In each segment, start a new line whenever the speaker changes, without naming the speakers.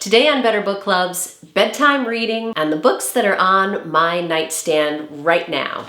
Today on Better Book Club's bedtime reading and the books that are on my nightstand right now.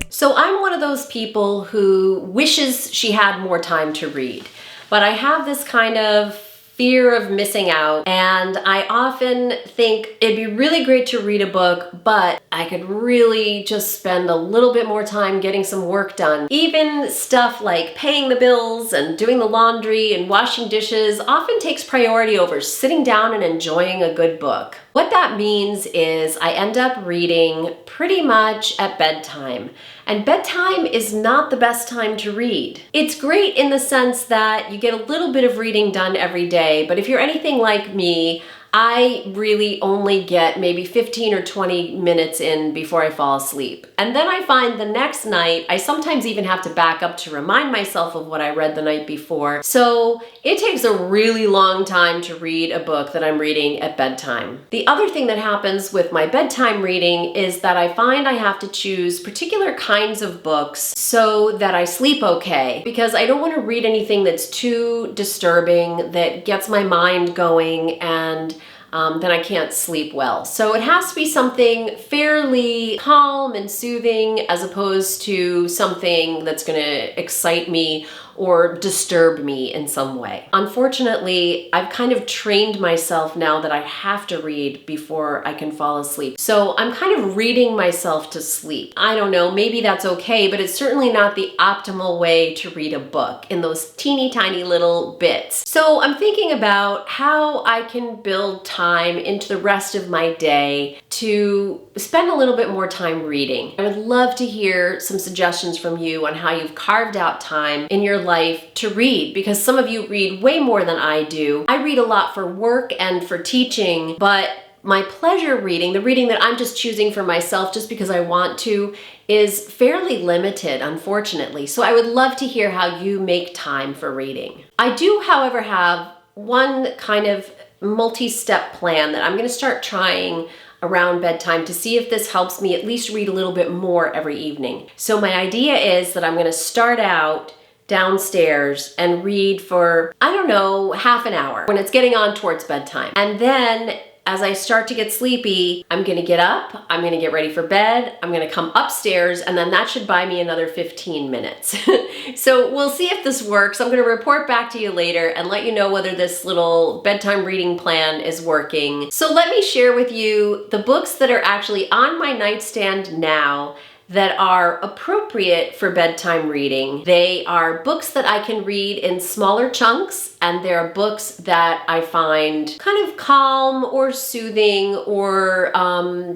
So I'm one of those people who wishes she had more time to read, but I have this kind of fear of missing out, and I often think it'd be really great to read a book, but I could really just spend a little bit more time getting some work done. Even stuff like paying the bills and doing the laundry and washing dishes often takes priority over sitting down and enjoying a good book. What that means is I end up reading pretty much at bedtime. And bedtime is not the best time to read. It's great in the sense that you get a little bit of reading done every day, but if you're anything like me, I really only get maybe 15 or 20 minutes in before I fall asleep. And then I find the next night, I sometimes even have to back up to remind myself of what I read the night before. So it takes a really long time to read a book that I'm reading at bedtime. The other thing that happens with my bedtime reading is that I find I have to choose particular kinds of books so that I sleep okay, because I don't want to read anything that's too disturbing, that gets my mind going, and then I can't sleep well. So it has to be something fairly calm and soothing as opposed to something that's going to excite me or disturb me in some way. Unfortunately, I've kind of trained myself now that I have to read before I can fall asleep. So I'm kind of reading myself to sleep. I don't know, maybe that's okay, but it's certainly not the optimal way to read a book in those teeny tiny little bits. So I'm thinking about how I can build time into the rest of my day to spend a little bit more time reading. I would love to hear some suggestions from you on how you've carved out time in your life to read, because some of you read way more than I do. I read a lot for work and for teaching, but my pleasure reading, the reading that I'm just choosing for myself just because I want to, is fairly limited, unfortunately. So I would love to hear how you make time for reading. I do, however, have one kind of multi-step plan that I'm going to start trying around bedtime to see if this helps me at least read a little bit more every evening. So my idea is that I'm going to start out downstairs and read for, I don't know, half an hour when it's getting on towards bedtime. And then as I start to get sleepy, I'm gonna get up, I'm gonna get ready for bed, I'm gonna come upstairs, and then that should buy me another 15 minutes. So we'll see if this works. I'm gonna report back to you later and let you know whether this little bedtime reading plan is working. So let me share with you the books that are actually on my nightstand now that are appropriate for bedtime reading. They are books that I can read in smaller chunks, and they're books that I find kind of calm or soothing or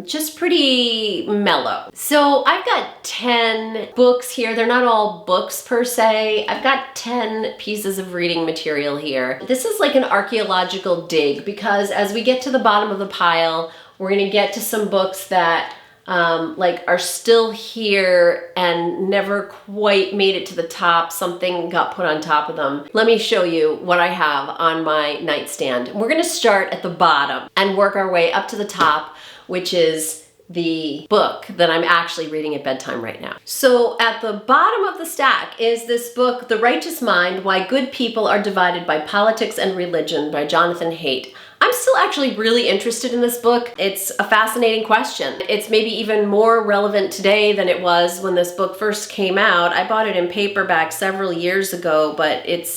just pretty mellow. So I've got 10 books here. They're not all books per se. I've got 10 pieces of reading material here. This is like an archaeological dig, because as we get to the bottom of the pile, we're gonna get to some books that are still here and never quite made it to the top. Something got put on top of them. Let me show you what I have on my nightstand. We're gonna start at the bottom and work our way up to the top, which is the book that I'm actually reading at bedtime right now. So at the bottom of the stack is this book, The Righteous Mind: Why Good People Are Divided by Politics and Religion by Jonathan Haidt. I'm still actually really interested in this book. It's a fascinating question. It's maybe even more relevant today than it was when this book first came out. I bought it in paperback several years ago, but it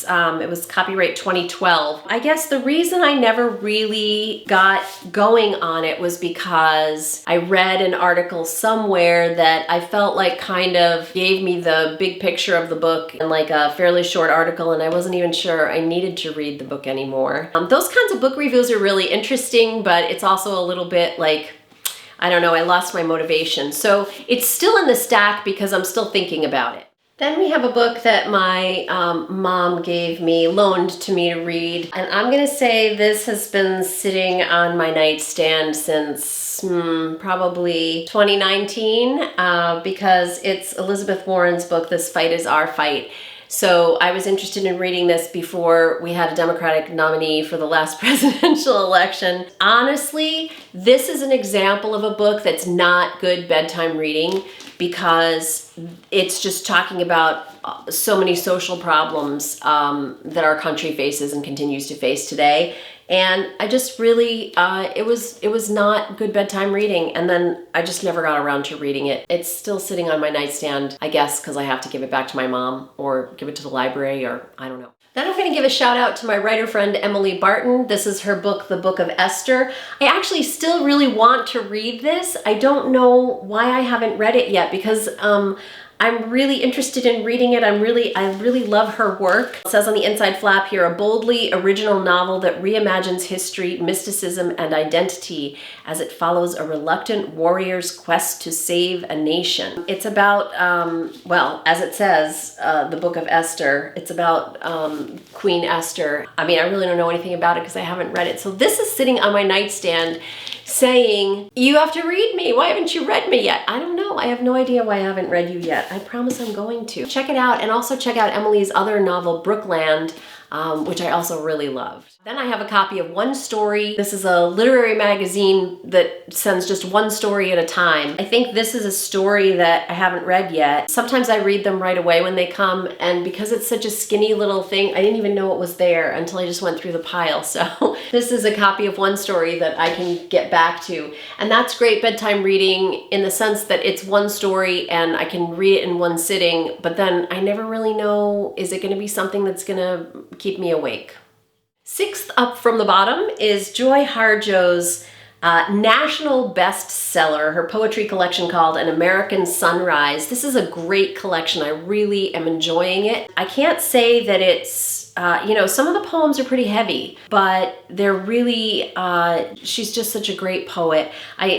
was copyright 2012. I guess the reason I never really got going on it was because I read an article somewhere that I felt like kind of gave me the big picture of the book in like a fairly short article, and I wasn't even sure I needed to read the book anymore. Those kinds of book reviews are really interesting, but it's also a little bit like, I don't know, I lost my motivation. So it's still in the stack because I'm still thinking about it. Then we have a book that my mom loaned to me to read. And I'm gonna say this has been sitting on my nightstand since probably 2019 because it's Elizabeth Warren's book, This Fight Is Our Fight. So I was interested in reading this before we had a Democratic nominee for the last presidential election. Honestly, this is an example of a book that's not good bedtime reading because it's just talking about so many social problems that our country faces and continues to face today. And I just really, it was not good bedtime reading. And then I just never got around to reading it. It's still sitting on my nightstand, I guess, because I have to give it back to my mom or give it to the library, or I don't know. Then I'm going to give a shout out to my writer friend, Emily Barton. This is her book, The Book of Esther. I actually still really want to read this. I don't know why I haven't read it yet, because I'm really interested in reading it. I really love her work. It says on the inside flap here, a boldly original novel that reimagines history, mysticism, and identity as it follows a reluctant warrior's quest to save a nation. It's about, well, as it says, the Book of Esther. It's about Queen Esther. I mean, I really don't know anything about it because I haven't read it. So this is sitting on my nightstand saying, you have to read me. Why haven't you read me yet? I don't know. I have no idea why I haven't read you yet. I promise I'm going to. Check it out, and also check out Emily's other novel, Brookland, which I also really loved. Then I have a copy of One Story. This is a literary magazine that sends just one story at a time. I think this is a story that I haven't read yet. Sometimes I read them right away when they come, and because it's such a skinny little thing, I didn't even know it was there until I just went through the pile. So this is a copy of One Story that I can get back to. And that's great bedtime reading in the sense that it's one story and I can read it in one sitting, but then I never really know, is it going to be something that's going to keep me awake? Sixth up from the bottom is Joy Harjo's national bestseller, her poetry collection called An American Sunrise. This is a great collection. I really am enjoying it. I can't say that it's, you know, some of the poems are pretty heavy, but they're really, she's just such a great poet.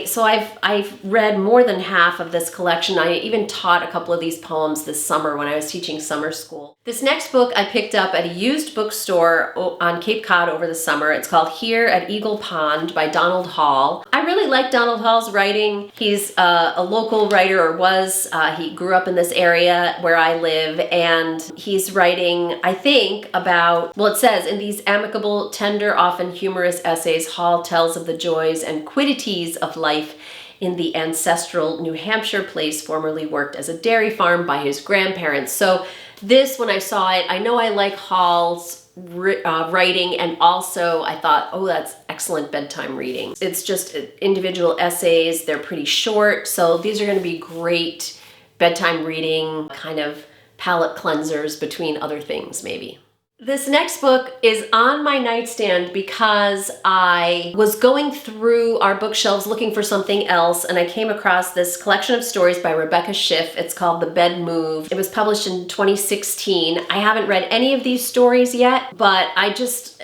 So I've read more than half of this collection. I even taught a couple of these poems this summer when I was teaching summer school. This next book I picked up at a used bookstore on Cape Cod over the summer. It's called Here at Eagle Pond by Donald Hall. I really like Donald Hall's writing. He's a local writer, or was. He grew up in this area where I live, and he's writing, I think, about, well, it says, in these amicable, tender, often humorous essays, Hall tells of the joys and quiddities of life in the ancestral New Hampshire place formerly worked as a dairy farm by his grandparents. So this, when I saw it, I know I like Hall's writing, and also I thought, oh, that's excellent bedtime reading. It's just individual essays. They're pretty short, so these are going to be great bedtime reading, kind of palate cleansers between other things, maybe. This next book is on my nightstand because I was going through our bookshelves looking for something else, and I came across this collection of stories by Rebecca Schiff. It's called The Bed Move. It was published in 2016. I haven't read any of these stories yet, but I just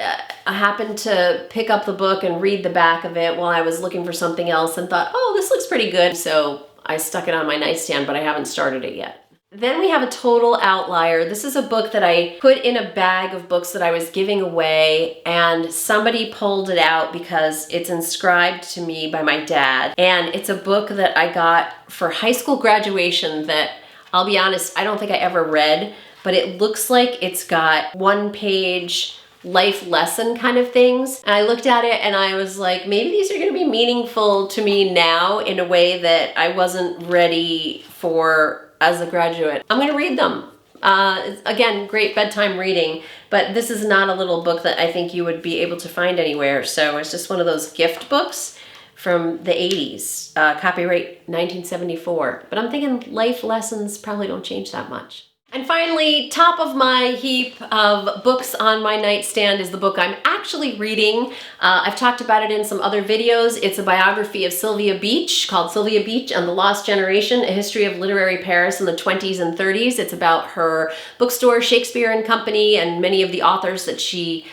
I happened to pick up the book and read the back of it while I was looking for something else and thought, oh, this looks pretty good. So I stuck it on my nightstand, but I haven't started it yet. Then we have A Total Outlier. This is a book that I put in a bag of books that I was giving away, and somebody pulled it out because it's inscribed to me by my dad. And it's a book that I got for high school graduation that, I'll be honest, I don't think I ever read, but it looks like it's got one-page life lesson kind of things. And I looked at it and I was like, maybe these are going to be meaningful to me now in a way that I wasn't ready for as a graduate. I'm going to read them. Again, great bedtime reading, but this is not a little book that I think you would be able to find anywhere. So it's just one of those gift books from the 80s, copyright 1974. But I'm thinking life lessons probably don't change that much. And finally, top of my heap of books on my nightstand is the book I'm actually reading. I've talked about it in some other videos. It's a biography of Sylvia Beach called Sylvia Beach and the Lost Generation, A History of Literary Paris in the 20s and 30s. It's about her bookstore, Shakespeare and Company, and many of the authors that she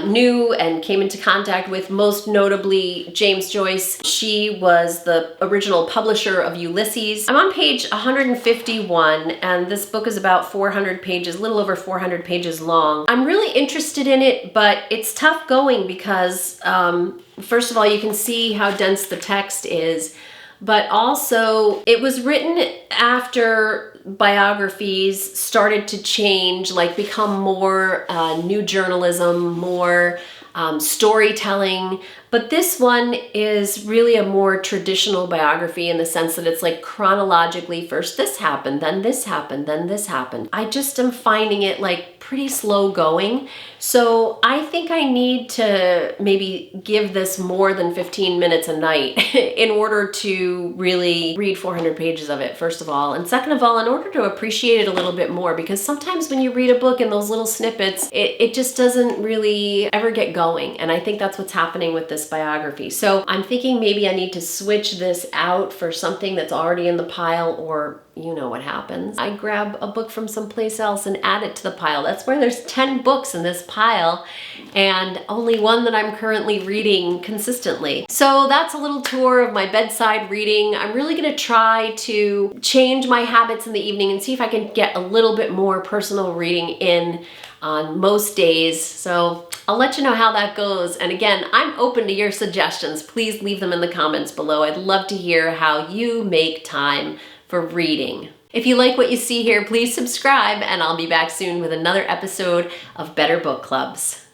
knew and came into contact with, most notably James Joyce. She was the original publisher of Ulysses. I'm on page 151, and this book is about 400 pages, a little over 400 pages long. I'm really interested in it, but it's tough going because, first of all, you can see how dense the text is, but also it was written after biographies started to change, like become more new journalism, more storytelling. But this one is really a more traditional biography in the sense that it's like chronologically, first this happened, then this happened, then this happened. I just am finding it like pretty slow going. So I think I need to maybe give this more than 15 minutes a night in order to really read 400 pages of it, first of all. And second of all, in order to appreciate it a little bit more, because sometimes when you read a book in those little snippets, it just doesn't really ever get going. And I think that's what's happening with this biography. So I'm thinking maybe I need to switch this out for something that's already in the pile, or you know what happens. I grab a book from someplace else and add it to the pile. That's where there's 10 books in this pile and only one that I'm currently reading consistently. So that's a little tour of my bedside reading. I'm really gonna try to change my habits in the evening and see if I can get a little bit more personal reading in on most days. So I'll let you know how that goes. And again, I'm open to your suggestions. Please leave them in the comments below. I'd love to hear how you make time for reading. If you like what you see here, please subscribe, and I'll be back soon with another episode of Better Book Clubs.